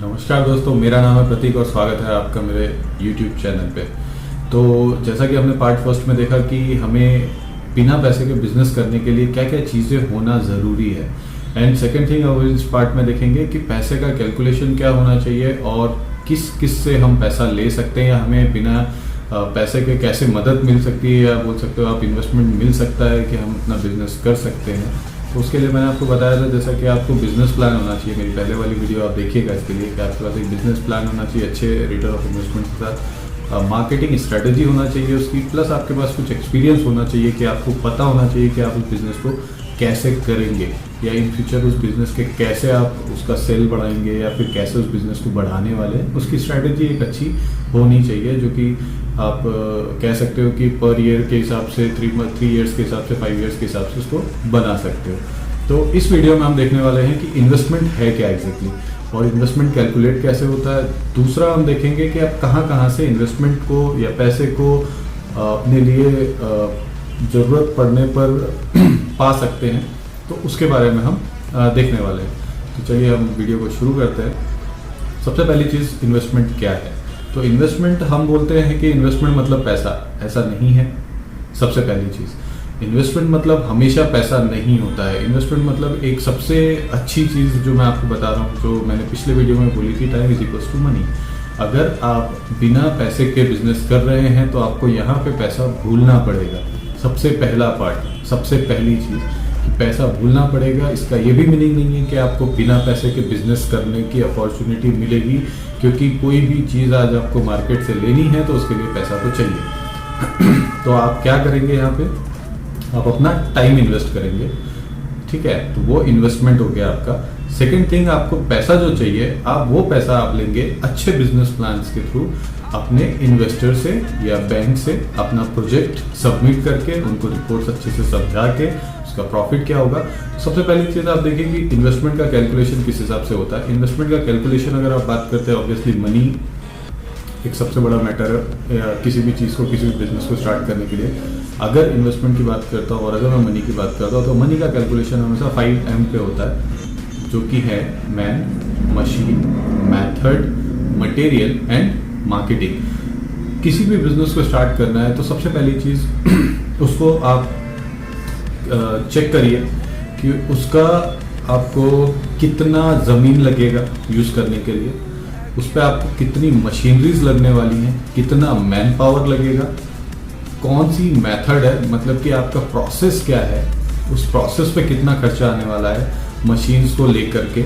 नमस्कार दोस्तों, मेरा नाम है प्रतीक और स्वागत है आपका मेरे YouTube चैनल पे। तो जैसा कि हमने पार्ट फर्स्ट में देखा कि हमें बिना पैसे के बिजनेस करने के लिए क्या क्या चीज़ें होना ज़रूरी है, एंड सेकेंड थिंग अब इस पार्ट में देखेंगे कि पैसे का कैलकुलेशन क्या होना चाहिए और किस किस से हम पैसा ले सकते हैं या हमें बिना पैसे के कैसे मदद मिल सकती है या बोल सकते हो आप इन्वेस्टमेंट मिल सकता है कि हम अपना बिजनेस कर सकते हैं। तो उसके लिए मैंने आपको बताया था जैसा कि आपको बिजनेस प्लान होना चाहिए। मेरी पहले वाली वीडियो आप देखिएगा इसके लिए कि आपके पास एक बिजनेस प्लान होना चाहिए अच्छे रिटर्न ऑफ इन्वेस्टमेंट के साथ, मार्केटिंग स्ट्रेटजी होना चाहिए उसकी, प्लस आपके पास कुछ एक्सपीरियंस होना चाहिए कि आपको पता होना चाहिए कि आप उस बिज़नेस को कैसे करेंगे या इन फ्यूचर उस बिज़नेस के कैसे आप उसका सेल बढ़ाएंगे या फिर कैसे उस बिज़नेस को बढ़ाने वाले हैं। उसकी स्ट्रैटेजी एक अच्छी होनी चाहिए जो कि आप कह सकते हो कि पर ईयर के हिसाब से 3 ईयर्स के हिसाब से 5 ईयर्स के हिसाब से उसको बना सकते हो। तो इस वीडियो में हम देखने वाले हैं कि इन्वेस्टमेंट है क्या एग्जैक्टली और इन्वेस्टमेंट कैलकुलेट कैसे होता है। दूसरा हम देखेंगे कि आप कहाँ से इन्वेस्टमेंट को या पैसे को अपने लिए ज़रूरत पड़ने पर पा सकते हैं, तो उसके बारे में हम देखने वाले हैं। तो चलिए हम वीडियो को शुरू करते हैं। सबसे पहली चीज़ इन्वेस्टमेंट क्या है। तो इन्वेस्टमेंट हम बोलते हैं कि इन्वेस्टमेंट मतलब पैसा, ऐसा नहीं है। सबसे पहली चीज़ इन्वेस्टमेंट मतलब हमेशा पैसा नहीं होता है। इन्वेस्टमेंट मतलब एक सबसे अच्छी चीज़ जो मैं आपको बता रहा हूँ, जो मैंने पिछले वीडियो में बोली थी, time is equals to money. अगर आप बिना पैसे के बिजनेस कर रहे हैं तो आपको यहाँ पे पैसा भूलना पड़ेगा। सबसे पहला पार्ट, सबसे पहली चीज़ कि पैसा भूलना पड़ेगा। इसका ये भी मीनिंग नहीं है कि आपको बिना पैसे के बिजनेस करने की अपॉर्चुनिटी मिलेगी, क्योंकि कोई भी चीज़ आज आपको मार्केट से लेनी है तो उसके लिए पैसा तो चाहिए। तो आप क्या करेंगे, यहाँ पे आप अपना टाइम इन्वेस्ट करेंगे, ठीक है। तो वो इन्वेस्टमेंट हो गया आपका। सेकेंड थिंग, आपको पैसा जो चाहिए आप वो पैसा आप लेंगे अच्छे बिजनेस प्लान्स के थ्रू, अपने इन्वेस्टर से या बैंक से अपना प्रोजेक्ट सबमिट करके उनको रिपोर्ट्स अच्छे से समझा के उसका प्रॉफिट क्या होगा। सबसे पहली चीज़ आप देखिए कि इन्वेस्टमेंट का कैलकुलेशन किस हिसाब से होता है। इन्वेस्टमेंट का कैलकुलेशन अगर आप बात करते हैं, ऑब्वियसली मनी एक सबसे बड़ा मैटर है किसी भी चीज़ को, किसी भी बिजनेस को स्टार्ट करने के लिए। अगर इन्वेस्टमेंट की बात करता हूँ और अगर मैं मनी की बात करता हूँ तो मनी का कैलकुलेशन हमेशा 5M पे होता है, जो कि है man, machine, method, material and marketing. किसी भी बिजनेस को स्टार्ट करना है तो सबसे पहली चीज़ उसको आप चेक करिए कि उसका आपको कितना ज़मीन लगेगा यूज़ करने के लिए, उस पर आपको कितनी मशीनरीज लगने वाली हैं, कितना मैन पावर लगेगा, कौन सी मेथड है, मतलब कि आपका प्रोसेस क्या है, उस प्रोसेस पे कितना खर्चा आने वाला है मशीन्स को लेकर के,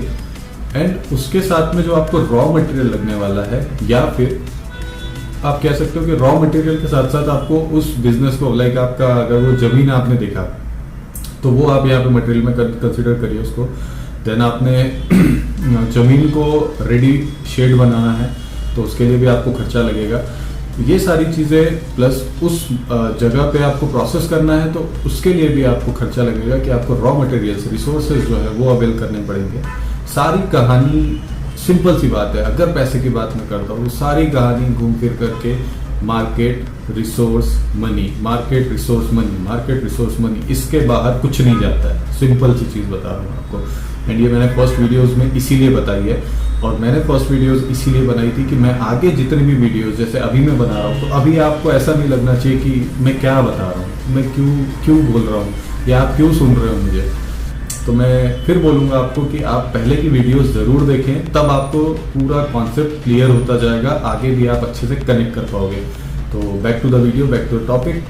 एंड उसके साथ में जो आपको रॉ मटेरियल लगने वाला है, या फिर आप कह सकते हो कि रॉ मटेरियल के साथ साथ आपको उस बिजनेस को, लाइक आपका अगर वो जमीन आपने देखा तो वो आप यहाँ पे मटेरियल में कंसिडर करिए उसको। देन आपने जमीन को रेडी शेड बनाना है तो उसके लिए भी आपको खर्चा लगेगा। ये सारी चीज़ें प्लस उस जगह पे आपको प्रोसेस करना है तो उसके लिए भी आपको खर्चा लगेगा कि आपको रॉ मटेरियल्स, रिसोर्सेज जो है वो अवेल करने पड़ेंगे। सारी कहानी सिंपल सी बात है। अगर पैसे की बात मैं करता हूँ, सारी कहानी घूम फिर करके market, resource, money, market, resource, money, market, resource, money, इसके बाहर कुछ नहीं जाता है। सिंपल सी चीज़ बता रहा हूँ आपको, एंड ये मैंने फर्स्ट वीडियोस में इसीलिए बताई है। और मैंने फर्स्ट वीडियोस इसीलिए बनाई थी कि मैं आगे जितनी भी वीडियोस जैसे अभी मैं बना रहा हूँ तो अभी आपको ऐसा नहीं लगना चाहिए कि मैं क्या बता रहा हूँ, मैं क्यों बोल रहा हूँ या आप क्यों सुन रहे हो मुझे। तो मैं फिर बोलूँगा आपको कि आप पहले की वीडियोस ज़रूर देखें, तब आपको पूरा कॉन्सेप्ट क्लियर होता जाएगा, आगे भी आप अच्छे से कनेक्ट कर पाओगे। तो back to the video, back to the topic.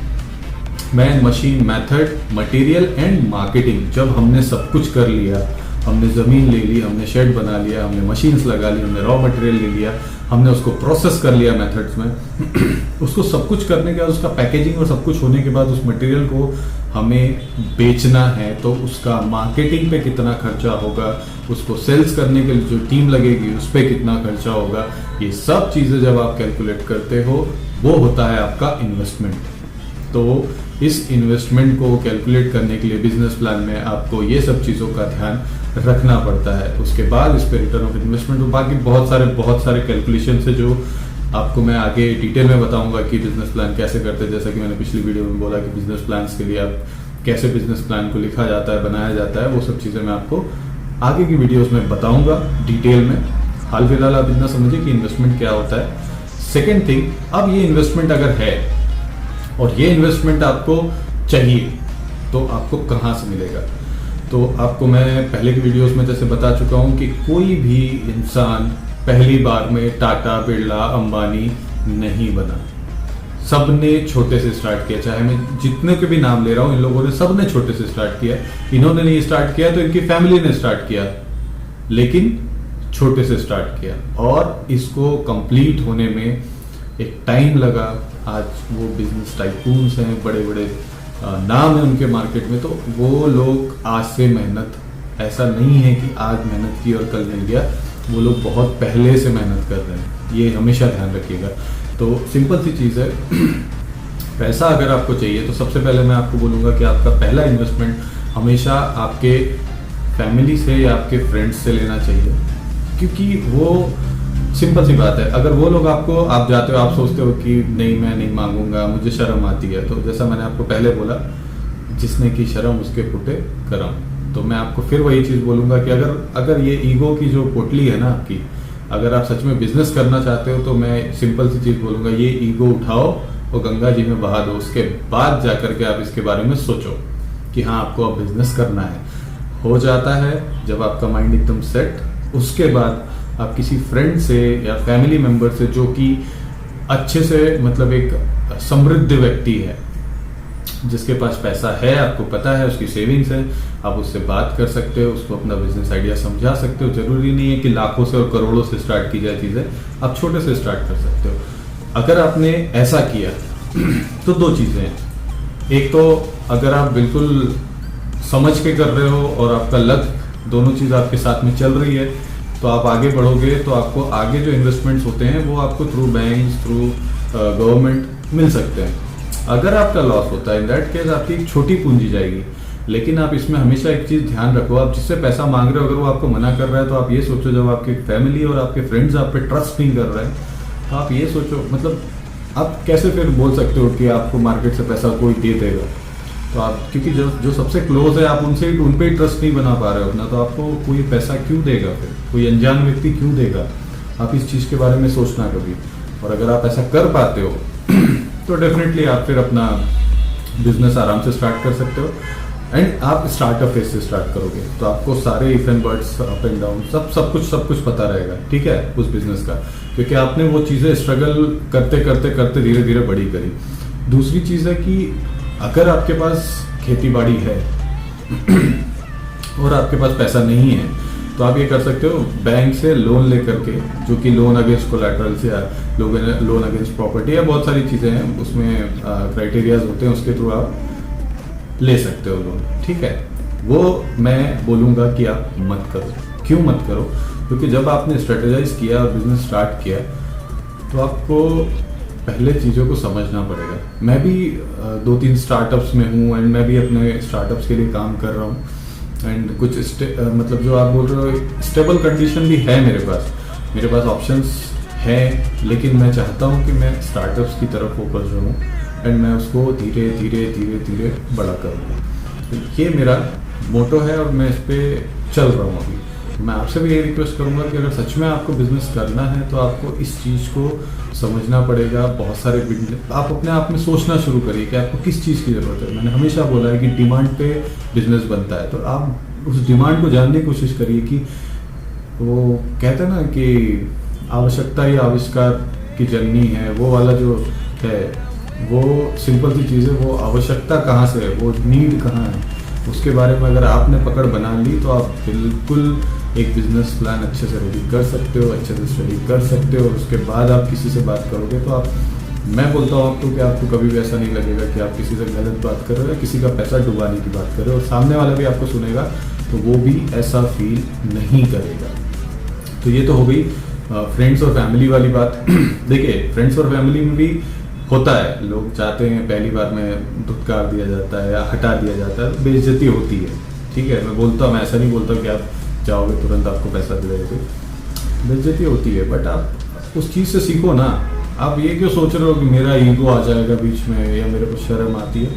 Man, machine, method, material and marketing. जब हमने सब कुछ कर लिया, हमने ज़मीन ले ली, हमने शेड बना लिया, हमने मशीन्स लगा ली, हमने रॉ मटेरियल ले लिया, हमने उसको प्रोसेस कर लिया मेथड्स में उसको सब कुछ करने के बाद, उसका पैकेजिंग और सब कुछ होने के बाद उस मटेरियल को हमें बेचना है तो उसका मार्केटिंग पे कितना खर्चा होगा, उसको सेल्स करने के लिए जो टीम लगेगी उस पर कितना खर्चा होगा, ये सब चीज़ें जब आप कैलकुलेट करते हो वो होता है आपका इन्वेस्टमेंट। तो इस इन्वेस्टमेंट को कैलकुलेट करने के लिए बिजनेस प्लान में आपको ये सब चीज़ों का ध्यान रखना पड़ता है। उसके बाद इस पे रिटर्न ऑफ इन्वेस्टमेंट और बाकी बहुत सारे कैलकुलेशन है जो आपको मैं आगे डिटेल में बताऊंगा कि बिजनेस प्लान कैसे करते हैं। जैसा कि मैंने पिछली वीडियो में बोला कि बिजनेस प्लान्स के लिए आप कैसे बिजनेस प्लान को लिखा जाता है, बनाया जाता है, वो सब चीज़ें मैं आपको आगे की वीडियोस में बताऊंगा डिटेल में। हाल फिलहाल आप इतना समझिए कि इन्वेस्टमेंट क्या होता है। सेकेंड थिंग, अब ये इन्वेस्टमेंट अगर है और ये इन्वेस्टमेंट आपको चाहिए तो आपको कहाँ से मिलेगा। तो आपको मैं पहले की वीडियोस में जैसे बता चुका हूँ कि कोई भी इंसान पहली बार में टाटा, बिरला, अंबानी नहीं बना। सब ने छोटे से स्टार्ट किया। चाहे मैं जितने के भी नाम ले रहा हूँ, इन लोगों ने सब ने छोटे से स्टार्ट किया। इन्होंने नहीं स्टार्ट किया तो इनकी फैमिली ने स्टार्ट किया, लेकिन छोटे से स्टार्ट किया और इसको कंप्लीट होने में एक टाइम लगा। आज वो बिजनेस टाइकून्स हैं, बड़े बड़े नाम है उनके मार्केट में। तो वो लोग आज से मेहनत, ऐसा नहीं है कि आज मेहनत की और कल मिल गया, वो लोग बहुत पहले से मेहनत कर रहे हैं, ये हमेशा ध्यान रखिएगा। तो सिंपल सी चीज़ है, पैसा अगर आपको चाहिए तो सबसे पहले मैं आपको बोलूँगा कि आपका पहला इन्वेस्टमेंट हमेशा आपके फैमिली से या आपके फ्रेंड्स से लेना चाहिए, क्योंकि वो सिंपल सी बात है, अगर वो लोग आपको, आप जाते हो, आप सोचते हो कि नहीं मैं नहीं मांगूंगा, मुझे शर्म आती है, तो जैसा मैंने आपको पहले बोला, जिसने की शर्म उसके फूटे करम। तो मैं आपको फिर वही चीज़ बोलूँगा कि अगर ये ईगो की जो पोटली है ना आपकी, अगर आप सच में बिजनेस करना चाहते हो तो मैं सिंपल सी चीज़ बोलूँगा, ये ईगो उठाओ और गंगा जी में बहा दो। उसके बाद जा करके आप इसके बारे में सोचो कि हाँ आपको अब बिजनेस करना है। हो जाता है जब आपका माइंड एकदम सेट, उसके बाद आप किसी फ्रेंड से या फैमिली मेंबर से जो कि अच्छे से, मतलब एक समृद्ध व्यक्ति है, जिसके पास पैसा है, आपको पता है उसकी सेविंग्स है, आप उससे बात कर सकते हो, उसको अपना बिजनेस आइडिया समझा सकते हो। जरूरी नहीं है कि लाखों से और करोड़ों से स्टार्ट की जाए चीज़ें, आप छोटे से स्टार्ट कर सकते हो। अगर आपने ऐसा किया तो दो चीज़ें हैं। एक तो अगर आप बिल्कुल समझ के कर रहे हो और आपका लक, दोनों चीज़ आपके साथ में चल रही है, तो आप आगे बढ़ोगे। तो आपको आगे जो इन्वेस्टमेंट्स होते हैं वो आपको थ्रू बैंक्स, थ्रू गवर्नमेंट मिल सकते हैं। अगर आपका लॉस होता है, इन दैट केस आपकी एक छोटी पूंजी जाएगी। लेकिन आप इसमें हमेशा एक चीज़ ध्यान रखो, आप जिससे पैसा मांग रहे हो, अगर वो आपको मना कर रहा है तो आप ये सोचो, जब आपकी फैमिली और आपके फ्रेंड्स आप पे ट्रस्ट नहीं कर रहे हैं तो आप ये सोचो, मतलब आप कैसे फिर बोल सकते हो कि आपको मार्केट से पैसा कोई दे देगा। तो आप, क्योंकि जो सबसे क्लोज है, आप उन पे ही ट्रस्ट नहीं बना पा रहे हो अपना, तो आपको कोई पैसा क्यों देगा, फिर कोई अनजान व्यक्ति क्यों देगा। आप इस चीज़ के बारे में सोचना कभी। और अगर आप ऐसा कर पाते हो तो डेफिनेटली आप फिर अपना बिजनेस आराम से स्टार्ट कर सकते हो। एंड आप स्टार्टअप फेज से स्टार्ट करोगे तो आपको सारे if and buts, up and down, सब कुछ पता रहेगा, ठीक है, उस बिजनेस का, क्योंकि आपने वो चीज़ें स्ट्रगल करते करते करते धीरे धीरे बड़ी करी। दूसरी चीज़ है कि अगर आपके पास खेती बाड़ी है और आपके पास पैसा नहीं है तो आप ये कर सकते हो, बैंक से लोन लेकर के, जो कि लोन अगेंस्ट कोलैटरल्स या लोन अगेंस्ट प्रॉपर्टी या बहुत सारी चीज़ें हैं, उसमें क्राइटेरियाज होते हैं, उसके थ्रू आप ले सकते हो लोन, ठीक है। वो मैं बोलूँगा कि आप मत करो। क्यों मत करो? क्योंकि जब आपने स्ट्रेटेजाइज किया और बिजनेस स्टार्ट किया तो आपको पहले चीज़ों को समझना पड़ेगा। मैं भी 2-3 स्टार्टअप्स में हूँ एंड मैं भी अपने स्टार्टअप्स के लिए काम कर रहा हूँ एंड कुछ मतलब जो आप बोल रहे हो स्टेबल कंडीशन भी है मेरे पास ऑप्शंस हैं, लेकिन मैं चाहता हूँ कि मैं स्टार्टअप्स की तरफ फोकस रहूँ एंड मैं उसको धीरे धीरे बड़ा करूँगा। तो ये मेरा मोटो है और मैं इस पर चल रहा हूँ अभी। मैं आपसे भी ये रिक्वेस्ट करूंगा कि अगर सच में आपको बिजनेस करना है तो आपको इस चीज़ को समझना पड़ेगा। बहुत सारे आप अपने आप में सोचना शुरू करिए कि आपको किस चीज़ की ज़रूरत है। मैंने हमेशा बोला है कि डिमांड पे बिजनेस बनता है, तो आप उस डिमांड को जानने की कोशिश करिए कि वो कहते हैं ना कि आवश्यकता ही आविष्कार की जननी है, वो वाला जो है वो सिंपल सी चीज़ है। वो आवश्यकता कहाँ से है, वो नीड कहाँ है, उसके बारे में अगर आपने पकड़ बना ली तो आप बिल्कुल एक बिजनेस प्लान अच्छे से रेडी कर सकते हो, अच्छे से स्टडी कर सकते हो। उसके बाद आप किसी से बात करोगे तो आप, मैं बोलता हूँ आपको कि आपको कभी भी ऐसा नहीं लगेगा कि आप किसी से गलत बात कर रहे हो या किसी का पैसा डुबाने की बात कर रहे हो, और सामने वाला भी आपको सुनेगा तो वो भी ऐसा फील नहीं करेगा। तो ये तो हो गई फ्रेंड्स और फैमिली वाली बात। देखिए फ्रेंड्स और फैमिली में भी होता है, लोग चाहते हैं पहली बार में धुतकार दिया जाता है या हटा दिया जाता है, बेइज्जती होती है, ठीक है। मैं बोलता हूँ, मैं ऐसा नहीं बोलता कि आप जाओगे तुरंत आपको पैसा दे देंगे, बेइज्जती होती है, बट आप उस चीज़ से सीखो ना। आप ये क्यों सोच रहे हो कि मेरा ईगो आ जाएगा बीच में या मेरे को शर्म आती है,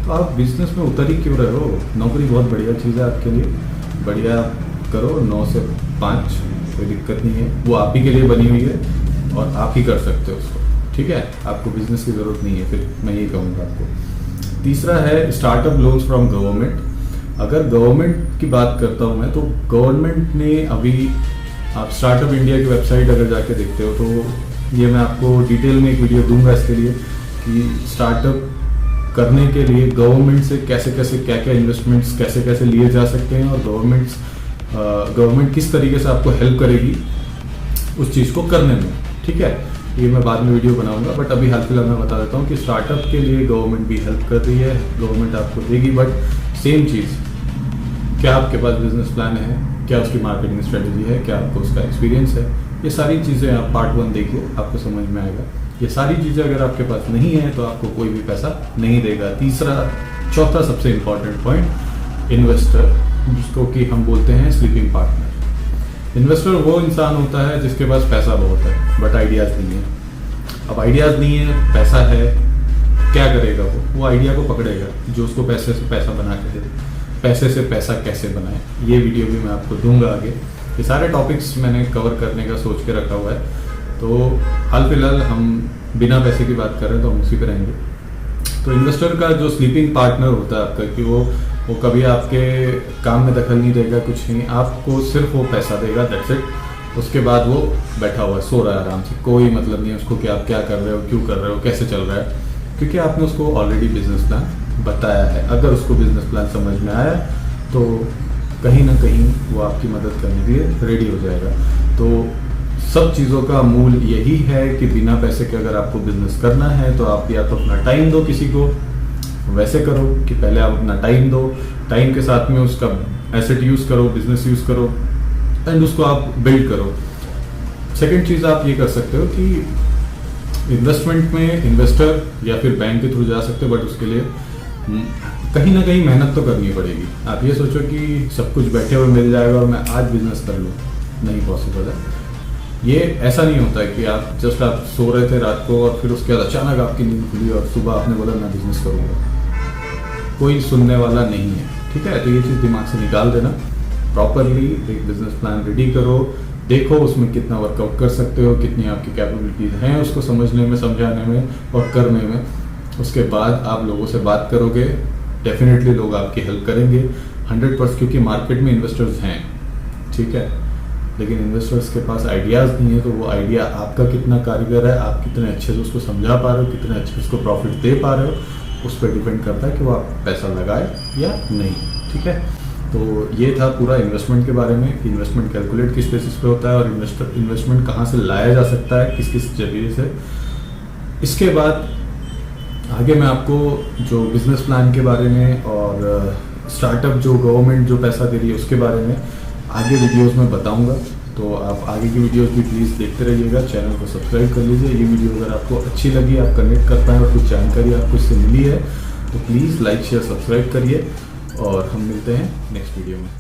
तो आप बिजनेस में उतर ही क्यों रहे हो। नौकरी बहुत बढ़िया चीज़ है आपके लिए, बढ़िया करो, 9 से 5 कोई दिक्कत नहीं है, वो आप ही के लिए बनी हुई है और आप ही कर सकते हो उसको, ठीक है। आपको बिजनेस की ज़रूरत नहीं है, फिर मैं ये कहूँगा आपको। तीसरा है स्टार्टअप लोन्स फ्रॉम गवर्नमेंट। अगर गवर्नमेंट की बात करता हूँ मैं, तो गवर्नमेंट ने अभी, आप स्टार्टअप इंडिया की वेबसाइट अगर जाके देखते हो तो ये मैं आपको डिटेल में एक वीडियो दूंगा इसके लिए कि स्टार्टअप करने के लिए गवर्नमेंट से कैसे कैसे क्या क्या इन्वेस्टमेंट्स कैसे कैसे लिए जा सकते हैं, और गवर्नमेंट किस तरीके से आपको हेल्प करेगी उस चीज़ को करने में, ठीक है। ये मैं बाद में वीडियो बनाऊंगा, बट अभी हाल फिलहाल मैं बता देता हूँ कि स्टार्टअप के लिए गवर्नमेंट भी हेल्प कर रही है, गवर्नमेंट आपको देगी, बट सेम चीज़, क्या आपके पास बिजनेस प्लान है, क्या उसकी मार्केटिंग स्ट्रेटजी है, क्या आपको उसका एक्सपीरियंस है, ये सारी चीज़ें आप पार्ट 1 देखिए, आपको समझ में आएगा। ये सारी चीज़ें अगर आपके पास नहीं है तो आपको कोई भी पैसा नहीं देगा। चौथा सबसे इम्पॉर्टेंट पॉइंट, इन्वेस्टर, जिसको कि हम बोलते हैं स्लीपिंग पार्टनर। इन्वेस्टर वो इंसान होता है जिसके पास पैसा बहुत है बट आइडियाज़ नहीं है। अब आइडियाज़ नहीं है, पैसा है, क्या करेगा वो आइडिया को पकड़ेगा जो उसको पैसे से पैसा बना के दे। पैसे से पैसा कैसे बनाए, ये वीडियो भी मैं आपको दूंगा आगे। ये सारे टॉपिक्स मैंने कवर करने का सोच के रखा हुआ है, तो हाल फिलहाल हम बिना पैसे की बात कर रहे हैं तो हम उसी पर रहेंगे। तो इन्वेस्टर का जो स्लीपिंग पार्टनर होता है आपका, कि वो कभी आपके काम में दखल नहीं देगा, कुछ नहीं, आपको सिर्फ वो पैसा देगा, दैट्स इट। उसके बाद वो बैठा हुआ है, सो रहा है आराम से, कोई मतलब नहीं है उसको कि आप क्या कर रहे हो, क्यों कर रहे हो, कैसे चल रहा है, क्योंकि आपने उसको ऑलरेडी बिजनेस प्लान बताया है। अगर उसको बिजनेस प्लान समझ में आया तो कहीं ना कहीं वो आपकी मदद करने के लिए रेडी हो जाएगा। तो सब चीज़ों का मूल यही है कि बिना पैसे के अगर आपको बिजनेस करना है तो आप या तो अपना टाइम दो किसी को, वैसे करो कि पहले आप अपना टाइम दो, टाइम के साथ में उसका एसेट यूज़ करो, बिजनेस यूज़ करो, एंड उसको आप बिल्ड करो। सेकेंड चीज़ आप ये कर सकते हो कि इन्वेस्टमेंट में इन्वेस्टर या फिर बैंक के थ्रू जा सकते हो, बट उसके लिए कहीं ना कहीं मेहनत तो करनी पड़ेगी। आप ये सोचो कि सब कुछ बैठे हुए मिल जाएगा और मैं आज बिजनेस कर लूँ, नहीं पॉसिबल है। ये ऐसा नहीं होता है कि आप सो रहे थे रात को और फिर उसके बाद अचानक आपकी नींद खुली और सुबह आपने बोला मैं बिजनेस करूँगा। कोई सुनने वाला नहीं है, ठीक है। तो ये चीज़ दिमाग से निकाल देना, प्रॉपरली एक बिजनेस प्लान रेडी करो, देखो उसमें कितना वर्कआउट कर सकते हो, कितनी आपकी कैपेबिलिटीज हैं उसको समझने में, समझाने में और करने में। उसके बाद आप लोगों से बात करोगे, डेफिनेटली लोग आपकी हेल्प करेंगे 100%, क्योंकि मार्केट में इन्वेस्टर्स हैं, ठीक है। लेकिन इन्वेस्टर्स के पास आइडियाज़ नहीं है, तो वो आइडिया आपका कितना कारीगर है, आप कितने अच्छे से उसको समझा पा रहे हो, कितने अच्छे से उसको प्रॉफिट दे पा रहे हो, उस पर डिपेंड करता है कि वो आप पैसा लगाए या नहीं, ठीक है। तो ये था पूरा इन्वेस्टमेंट के बारे में, इन्वेस्टमेंट कैलकुलेट किस बेसिस पे होता है और इन्वेस्टमेंट कहाँ से लाया जा सकता है, किस किस जरिए से। इसके बाद आगे मैं आपको जो बिजनेस प्लान के बारे में और स्टार्टअप जो गवर्नमेंट जो पैसा दे रही है उसके बारे में आगे वीडियोस में बताऊंगा। तो आप आगे की वीडियोस भी प्लीज़ देखते रहिएगा, चैनल को सब्सक्राइब कर लीजिए। ये वीडियो अगर आपको अच्छी लगी, आप कनेक्ट कर पाए और कुछ जानकारी आपको इससे मिली है तो प्लीज़ लाइक शेयर सब्सक्राइब करिए, और हम मिलते हैं नेक्स्ट वीडियो में।